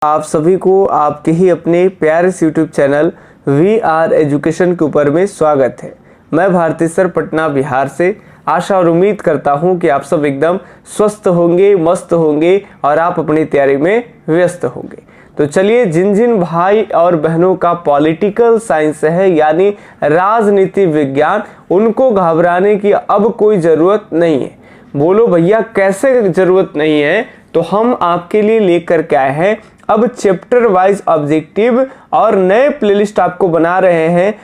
आप सभी को आपके ही अपने प्यारे से यूट्यूब चैनल VR एजुकेशन के ऊपर में स्वागत है। मैं भारती सर पटना बिहार से आशा और उम्मीद करता हूं कि आप सब एकदम स्वस्थ होंगे, मस्त होंगे और आप अपनी तैयारी में व्यस्त होंगे। तो चलिए, जिन जिन भाई और बहनों का पॉलिटिकल साइंस है यानी राजनीति विज्ञान, उनको घबराने की अब कोई ज़रूरत नहीं है। बोलो भैया कैसे ज़रूरत नहीं है? तो हम आपके लिए लेकर के आए हैं अब चैप्टर वाइज ऑब्जेक्टिव और नए प्लेलिस्ट आपको बना रहे हैं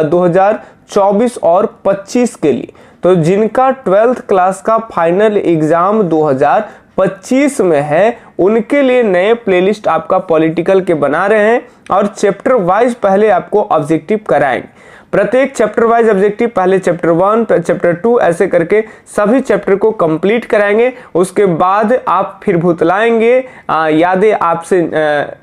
2024 और 25 के लिए। तो जिनका 12th क्लास का फाइनल एग्जाम 2025 में है, उनके लिए नए प्लेलिस्ट आपका पॉलिटिकल के बना रहे हैं और चैप्टर वाइज पहले आपको ऑब्जेक्टिव कराएंगे। प्रत्येक चैप्टर वाइज ऑब्जेक्टिव, पहले चैप्टर 1, चैप्टर 2 ऐसे करके सभी चैप्टर को कंप्लीट कराएंगे। उसके बाद आप फिर भुतलाएंगे, यादें आपसे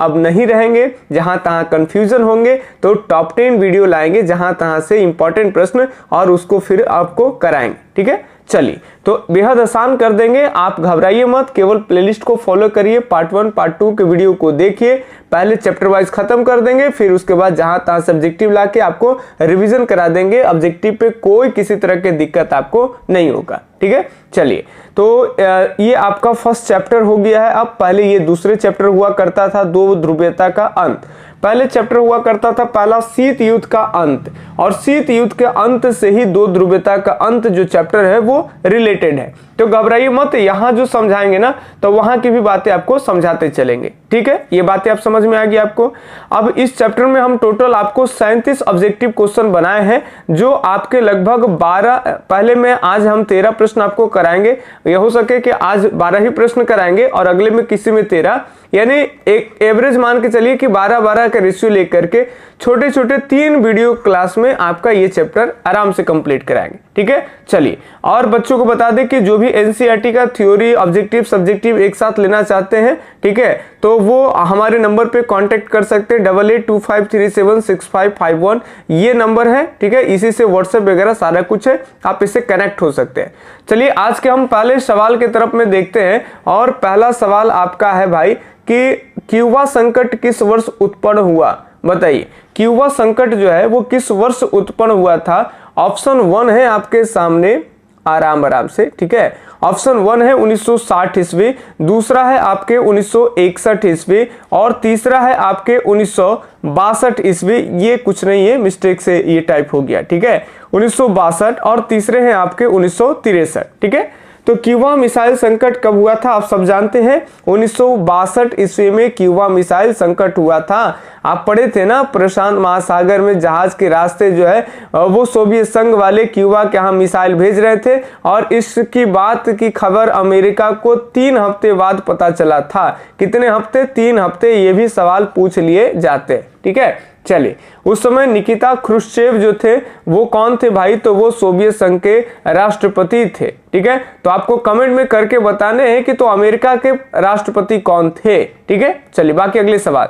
अब नहीं रहेंगे, जहां तहां कंफ्यूजन होंगे तो टॉप 10 वीडियो लाएंगे जहां तहां से इंपॉर्टेंट प्रश्न और उसको फिर आपको कराएंगे। ठीक है, चलिए तो बेहद आसान कर देंगे। आप घबराइए मत, केवल प्लेलिस्ट को फॉलो करिए, पार्ट 1 पार्ट 2 के वीडियो को देखिए। पहले चैप्टर वाइज खत्म कर देंगे, फिर उसके बाद जहां तहां से ऑब्जेक्टिव लाके आपको रिवीजन करा देंगे। ऑब्जेक्टिव पे कोई किसी तरह की दिक्कत आपको नहीं होगा। ठीक है, चलिए तो ये आपका फर्स्ट चैप्टर हो गया है। अब पहले ये दूसरे चैप्टर हुआ करता था, दो ध्रुवीयता का अंत। पहले चैप्टर हुआ करता था पहला शीत युद्ध का अंत, और शीत युद्ध के अंत से ही दो ध्रुवीयता का अंत जो चैप्टर है वो रिलेटेड है। तो घबराइए मत, यहाँ जो समझाएंगे ना तो वहां की भी बातें आपको समझाते चलेंगे। ठीक है, ये बातें आप समझ में आ गई आपको। अब इस चैप्टर में हम टोटल आपको 37 ऑब्जेक्टिव क्वेश्चन बनाए हैं, जो आपके लगभग 12, पहले में आज हम 13 प्रश्न आपको कराएंगे। यह हो सके कि आज 12 ही प्रश्न कराएंगे और अगले में किसी में 13, यानी एक एवरेज मान के चलिए कि 12-12 का रेशियो लेकर के छोटे छोटे 3 वीडियो क्लास में आपका ये चैप्टर आराम से कंप्लीट कराएंगे। ठीक है, चलिए और बच्चों को बता दें कि जो भी एनसीईआरटी का थ्योरी, ऑब्जेक्टिव, सब्जेक्टिव एक साथ लेना चाहते हैं, ठीक है, तो वो हमारे नंबर पे कांटेक्ट कर सकते हैं। 8825376551 ये नंबर है। ठीक है, इसी से व्हाट्सएप वगैरह सारा कुछ है, आप इससे कनेक्ट हो सकते हैं। चलिए आज के हम पहले सवाल की तरफ में देखते हैं, और पहला सवाल आपका है भाई कि क्यूबा संकट किस वर्ष उत्पन्न हुआ? बताइए, क्यूबा संकट जो है वो किस वर्ष उत्पन्न हुआ था? ऑप्शन 1 है आपके सामने, आराम से। ठीक है, ऑप्शन 1 है 1960 ईस्वी, दूसरा है आपके 1961 ईस्वी, और तीसरा है आपके 1962 ईस्वी। ये कुछ नहीं है, मिस्टेक से ये टाइप हो गया। ठीक है, 1962, और तीसरे हैं आपके 1963। ठीक है, तो क्यूबा मिसाइल संकट कब हुआ था? आप सब जानते हैं 1962 ईस्वी में क्यूबा मिसाइल संकट हुआ था। आप पढ़े थे ना, प्रशांत महासागर में जहाज के रास्ते जो है वो सोवियत संघ वाले क्यूबा के यहाँ मिसाइल भेज रहे थे, और इसकी बात की खबर अमेरिका को 3 हफ्ते बाद पता चला था। कितने हफ्ते? 3 हफ्ते। ये भी सवाल पूछ लिए जाते हैं। ठीक है, चलिए उस समय निकिता क्रुश्चेव जो थे वो कौन थे भाई? तो वो सोवियत संघ के राष्ट्रपति थे। ठीक है, तो आपको कमेंट में करके बताने हैं कि तो अमेरिका के राष्ट्रपति कौन थे। ठीक है, चलिए बाकी अगले सवाल।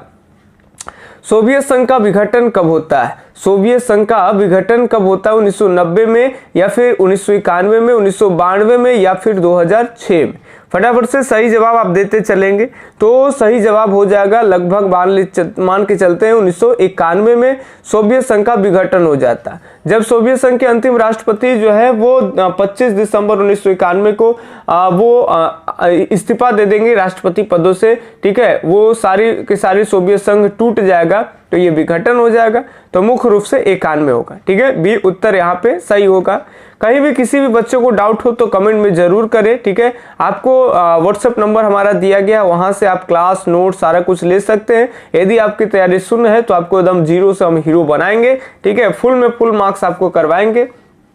सोवियत संघ का विघटन कब होता है? सोवियत संघ का विघटन कब होता है? 1990 में, या फिर 1991 में, 1992 में, या फिर 2006 में? फटाफट से सही जवाब आप देते चलेंगे। तो सही जवाब हो जाएगा लगभग मान के चलते हैं 1991 में सोवियत संघ का विघटन हो जाता है। जब सोवियत संघ के अंतिम राष्ट्रपति जो है वो 25 दिसंबर 1991 को वो इस्तीफा दे देंगे राष्ट्रपति पदों से। ठीक है, वो सारी के सारी सोवियत संघ टूट जाएगा, तो ये विघटन हो जाएगा। तो मुख्य रूप से 91 होगा। ठीक है, बी उत्तर यहाँ पे सही होगा। कहीं भी किसी भी बच्चे को डाउट हो तो कमेंट में जरूर करें। ठीक है, आपको व्हाट्सएप नंबर हमारा दिया गया, वहां से आप क्लास नोट सारा कुछ ले सकते हैं। यदि आपकी तैयारी शून्य है तो आपको एकदम 0 से हम हीरो बनाएंगे। ठीक है, फुल में फुल मार्क्स आपको करवाएंगे।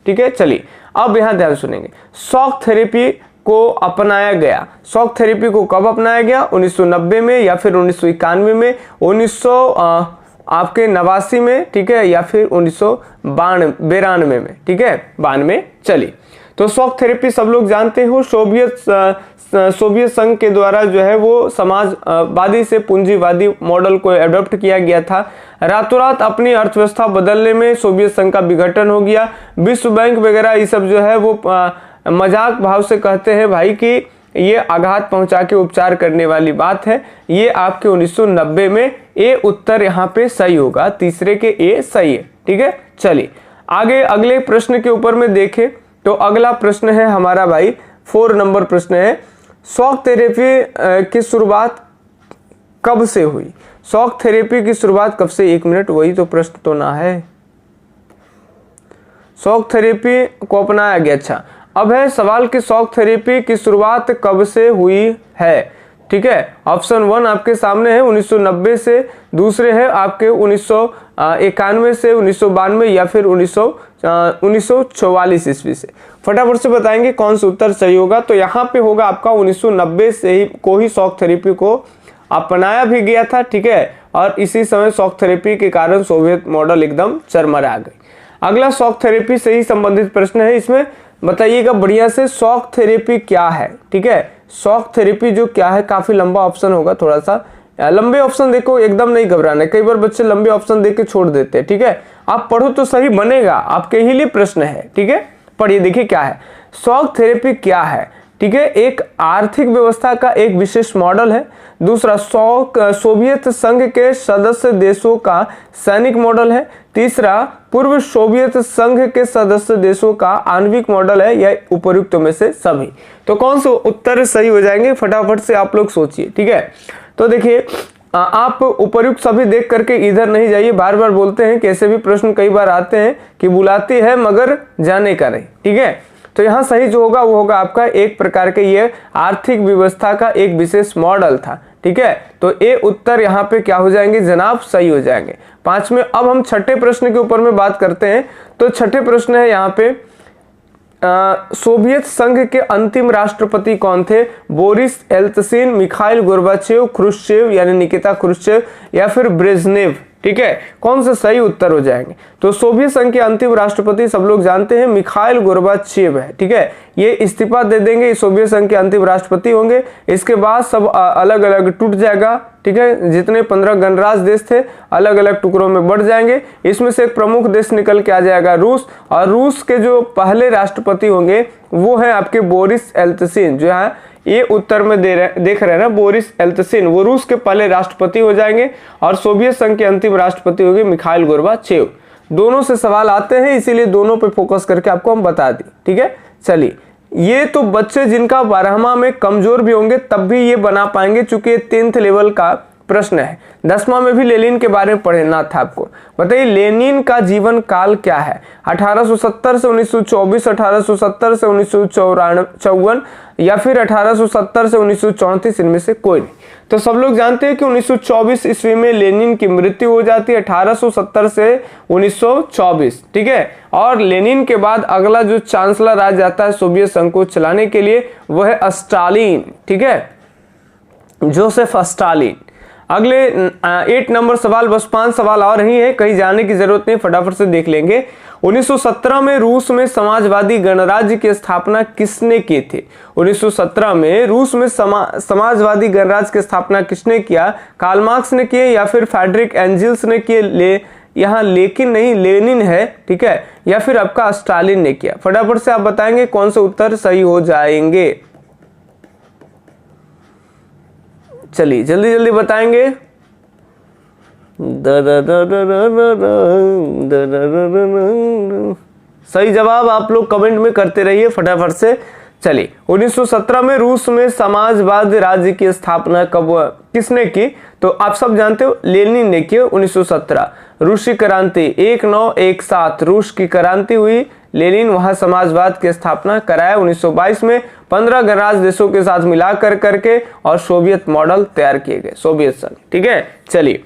ठीक है, चलिए अब यहाँ ध्यान सुनेंगे। शॉक थेरेपी को अपनाया गया, शॉक थेरेपी को कब अपनाया गया? 1990 में, या फिर 1991 में, 1989 में, ठीक है, या फिर 1992 में। ठीक है, 92। चलिए तो शॉक थेरेपी सब लोग जानते हो, सोवियत संघ के द्वारा जो है वो समाजवादी से पूंजीवादी मॉडल को एडॉप्ट किया गया था। रातों रात अपनी अर्थव्यवस्था बदलने में सोवियत संघ का विघटन हो गया। विश्व बैंक वगैरह ये सब जो है वो मजाक भाव से कहते हैं भाई कि ये आघात पहुंचा के उपचार करने वाली बात है, ये आपके 1990 में ए उत्तर यहाँ पे सही होगा, तीसरे के ए सही है। ठीक है, चलिए आगे अगले प्रश्न के ऊपर में देखें तो अगला प्रश्न है हमारा भाई 4 नंबर प्रश्न है, शॉक थेरेपी की शुरुआत कब से हुई? शॉक थेरेपी की शुरुआत कब से? 1 मिनट, वही तो प्रश्न तो ना है। शॉक थेरेपी को अपनाया गया, अच्छा अब है सवाल कि शॉक थेरेपी की शुरुआत कब से हुई है। ठीक है, ऑप्शन 1 आपके सामने है 1990 से, दूसरे है आपके 1991 से, 1992 या फिर 1944 ईस्वी से। फटाफट से बताएंगे कौन सा उत्तर सही होगा। तो यहाँ पे होगा आपका 1990 से ही को ही शॉक थेरेपी को अपनाया भी गया था। ठीक है, और इसी समय शॉक थेरेपी के कारण सोवियत मॉडल एकदम चरमरा गई। अगला शॉक थेरेपी से ही संबंधित प्रश्न है, इसमें बताइएगा बढ़िया से शॉक थेरेपी क्या है। ठीक है, शॉक थेरेपी जो क्या है, काफी लंबा ऑप्शन होगा, थोड़ा सा लंबे ऑप्शन देखो, एकदम नहीं घबराना। कई बार बच्चे लंबे ऑप्शन देख के छोड़ देते हैं। ठीक है, आप पढ़ो तो सही बनेगा, आपके ही लिए प्रश्न है। ठीक है, पढ़िए, देखिए क्या है शॉक थेरेपी क्या है। ठीक है, एक आर्थिक व्यवस्था का एक विशेष मॉडल है। दूसरा सोवियत संघ के सदस्य देशों का सैनिक मॉडल है। तीसरा पूर्व सोवियत संघ के सदस्य देशों का आणविक मॉडल है, या उपर्युक्त में से सभी। तो कौन से उत्तर सही हो जाएंगे, फटाफट से आप लोग सोचिए। ठीक है, तो देखिए आप उपर्युक्त सभी देख करके इधर नहीं जाइए, बार बार बोलते हैं कि ऐसे भी प्रश्न कई बार आते हैं कि बुलाती है मगर जाने का नहीं। ठीक है, तो यहाँ सही जो होगा वो होगा आपका एक प्रकार के ये आर्थिक व्यवस्था का एक विशेष मॉडल था। ठीक है, तो ए उत्तर यहाँ पे क्या हो जाएंगे जनाब, सही हो जाएंगे। 5 में अब हम छठे प्रश्न के ऊपर में बात करते हैं। तो छठे प्रश्न है यहाँ पे सोवियत संघ के अंतिम राष्ट्रपति कौन थे? बोरिस एल्त्सिन, मिखाइल गोर्बाचेव, क्रुश्चेव यानी निकिता क्रुश्चेव, या फिर ब्रेजनेव। ठीक है, कौन से सही उत्तर हो जाएंगे? तो सोवियत संघ के अंतिम राष्ट्रपति सब लोग जानते हैं मिखाइल गोर्बाचेव है। ठीक है, ये इस्तीफा दे देंगे, सोवियत संघ के अंतिम राष्ट्रपति होंगे। इसके बाद सब अलग अलग टूट जाएगा। ठीक है, जितने 15 गणराज्य देश थे अलग अलग टुकड़ों में बढ़ जाएंगे। इसमें से एक प्रमुख देश निकल के आ जाएगा रूस, और रूस के जो पहले राष्ट्रपति होंगे वो है आपके बोरिस एल्त्सिन। जो है ये उत्तर में देख रहे हैं ना, बोरिस एल्त्सिन, वो रूस के पहले राष्ट्रपति हो जाएंगे, और सोवियत संघ के अंतिम राष्ट्रपति होंगे मिखाइल गोर्बाचेव। दोनों से सवाल आते हैं, इसीलिए दोनों पे फोकस करके आपको हम बता दी। ठीक है, चलिए ये तो बच्चे जिनका 12वां में कमजोर भी होंगे तब भी ये बना पाएंगे, चूंकि ये 10th लेवल का प्रश्न है। 10वां में भी लेनिन के बारे में पढ़ना था आपको। बताइए लेनिन का जीवन काल क्या है? 1870 से 1924, 1870 से 1954, या फिर 1870 से 1934, इनमें से कोई नहीं। तो सब लोग जानते हैं कि 1924 ईस्वी में लेनिन की मृत्यु हो जाती है, 1870 से 1924। ठीक है, और लेनिन के बाद अगला जो चांसलर आ जाता है सोवियत संघ को चलाने के लिए वो है स्टालिन। ठीक है, जोसेफ स्टालिन। अगले 8 नंबर सवाल, बस 5 सवाल और ही है, कहीं जाने की जरूरत नहीं, फटाफट से देख लेंगे। 1917 में रूस में समाजवादी गणराज्य की स्थापना किसने की थी? 1917 में रूस में समाजवादी गणराज्य की स्थापना किसने किया? कार्ल मार्क्स ने किए, या फिर फ्रेडरिक एंजल्स ने किए? यहाँ लेकिन नहीं, लेनिन है। ठीक है, या फिर आपका स्टालिन ने किया? फटाफट से आप बताएंगे कौन से उत्तर सही हो जाएंगे। चलिए जल्दी जल्दी बताएंगे। सही जवाब आप लोग कमेंट में करते रहिए फटाफट से। चलिए 1917 में रूस में समाजवादी राज्य की स्थापना कब किसने की? तो आप सब जानते हो लेनिन ने की। 1917 रूसी क्रांति 1917 रूस की क्रांति हुई, लेनिन वहां समाजवाद की स्थापना कराया। 1922 में 15 गणराज्य देशों के साथ मिलाकर करके और सोवियत मॉडल तैयार किए गए, सोवियत संघ। ठीक है, चलिए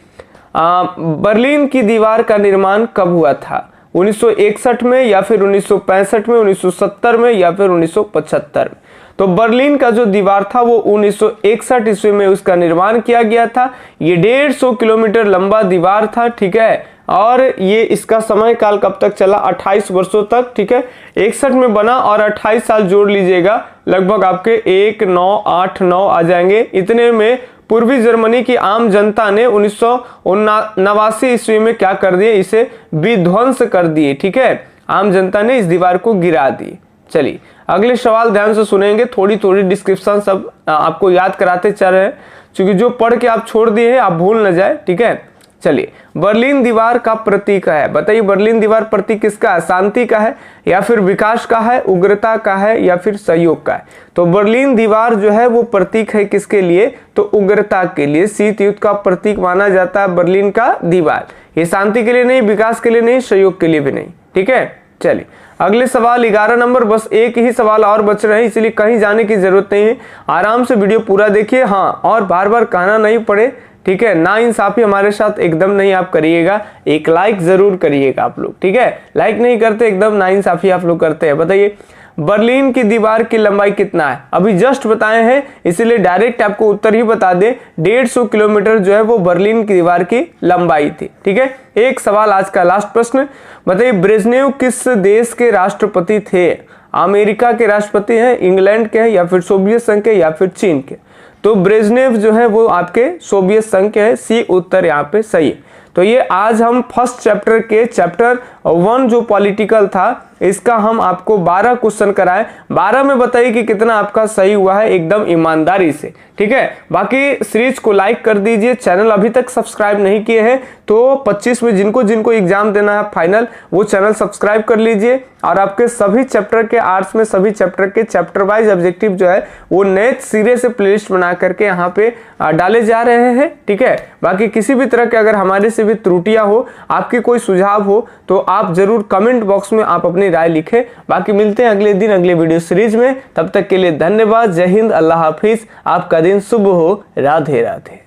बर्लिन की दीवार का निर्माण कब हुआ था? 1961 में, या फिर 1965 में, 1970 में, या फिर 1975 में? तो बर्लिन का जो दीवार था वो 1961 ईस्वी में उसका निर्माण किया गया था। ये 150 किलोमीटर लंबा दीवार था। ठीक है, और ये इसका समय काल कब तक चला? 28 वर्षों तक। ठीक है, 61 में बना और 28 साल जोड़ लीजिएगा, लगभग आपके 1989 आ जाएंगे। इतने में पूर्वी जर्मनी की आम जनता ने 1989 ईस्वी में क्या कर दिए? इसे विध्वंस कर दिए। ठीक है, आम जनता ने इस दीवार को गिरा दी। चलिए अगले सवाल ध्यान से सुनेंगे, थोड़ी थोड़ी डिस्क्रिप्शन सब आपको याद कराते चल रहे हैं, क्योंकि जो पढ़ के आप छोड़ दिए हैं आप भूल न जाए, ठीक है। चलिए, बर्लिन दीवार का प्रतीक है, बताइए बर्लिन दीवार प्रतीक किसका है? शांति का है या फिर विकास का है, उग्रता का है या फिर सहयोग का है? तो बर्लिन दीवार जो है वो प्रतीक है किसके लिए? तो उग्रता के लिए। शीत युद्ध का प्रतीक माना जाता है बर्लिन का दीवार। ये शांति के लिए नहीं, विकास के लिए नहीं, सहयोग के लिए भी नहीं, ठीक है। चलिए अगले सवाल 11 नंबर, बस एक ही सवाल और बच रहे हैं, इसलिए कहीं जाने की जरूरत नहीं है, आराम से वीडियो पूरा देखिए। हाँ, और बार बार कहना नहीं पड़े, ठीक है। ना इंसाफी हमारे साथ एकदम नहीं आप करिएगा, एक लाइक जरूर करिएगा आप लोग, ठीक है। लाइक नहीं करते एकदम ना इंसाफी आप लोग करते हैं। बताइए बर्लिन की दीवार की लंबाई कितना है? अभी जस्ट बताए हैं, इसीलिए डायरेक्ट आपको उत्तर ही बता दे, 150 किलोमीटर जो है वो बर्लिन की दीवार की लंबाई थी, ठीक है। एक सवाल आज का लास्ट प्रश्न, बताइए ब्रेजनेव किस देश के राष्ट्रपति थे? अमेरिका के राष्ट्रपति हैं, इंग्लैंड के हैं या फिर सोवियत संघ के या फिर चीन के? तो ब्रेजनेव जो है वो आपके सोवियत संघ के है, सी उत्तर यहाँ पे सही है। तो ये आज हम फर्स्ट चैप्टर के चैप्टर 1 जो पॉलिटिकल था इसका हम आपको 12 क्वेश्चन कराए, 12 में बताइए कि कितना आपका सही हुआ है एकदम ईमानदारी से, ठीक है। बाकी सीरीज को लाइक कर दीजिए, चैनल अभी तक सब्सक्राइब नहीं किए हैं तो 25 में जिनको जिनको एग्जाम देना है फाइनल, वो चैनल सब्सक्राइब कर लीजिए। और आपके सभी चैप्टर के आर्ट्स में सभी चैप्टर के चैप्टर वाइज ऑब्जेक्टिव जो है वो नए सिरे से प्लेलिस्ट बना करके यहाँ पे डाले जा रहे हैं, ठीक है। बाकी किसी भी तरह के अगर हमारे से भी त्रुटियां हो, आपकी कोई सुझाव हो तो आप जरूर कमेंट बॉक्स में आप अपनी राय लिखें। बाकी मिलते हैं अगले दिन अगले वीडियो सीरीज में, तब तक के लिए धन्यवाद। जय हिंद, अल्लाह हाफिज, आपका दिन शुभ हो, राधे राधे।